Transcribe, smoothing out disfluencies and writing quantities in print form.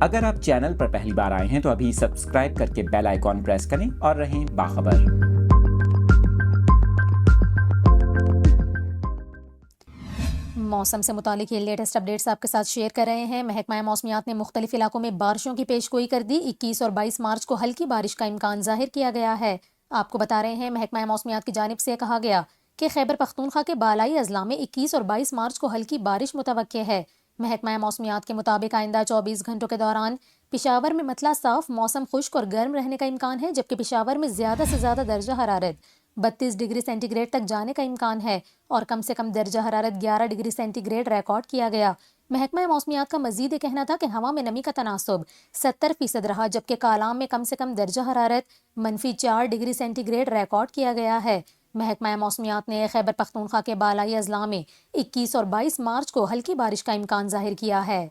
اگر آپ چینل پر پہلی بار آئے ہیں تو ابھی سبسکرائب کر کے بیل آئیکن پریس کریں اور رہیں باخبر۔ موسم سے متعلق یہ لیٹسٹ اپڈیٹس آپ کے ساتھ شیئر کر رہے ہیں۔ محکمہ موسمیات نے مختلف علاقوں میں بارشوں کی پیش گوئی کر دی۔ 21 اور 22 مارچ کو ہلکی بارش کا امکان ظاہر کیا گیا ہے۔ آپ کو بتا رہے ہیں محکمہ موسمیات کی جانب سے کہا گیا کہ خیبر پختونخوا کے بالائی اضلاع میں 21 اور 22 مارچ کو ہلکی بارش متوقع ہے۔ محکمہ موسمیات کے مطابق آئندہ 24 گھنٹوں کے دوران پشاور میں مطلع صاف، موسم خشک اور گرم رہنے کا امکان ہے، جبکہ پشاور میں زیادہ سے زیادہ درجہ حرارت 32 ڈگری سینٹی گریڈ تک جانے کا امکان ہے اور کم سے کم درجہ حرارت 11 ڈگری سینٹی گریڈ ریکارڈ کیا گیا۔ محکمہ موسمیات کا مزید یہ کہنا تھا کہ ہوا میں نمی کا تناسب 70% رہا، جبکہ کالام میں کم سے کم درجہ حرارت -4 ڈگری سینٹی گریڈ ریکارڈ کیا گیا ہے۔ محکمہ موسمیات نے خیبر پختونخوا کے بالائی اضلاع میں 21 اور 22 مارچ کو ہلکی بارش کا امکان ظاہر کیا ہے۔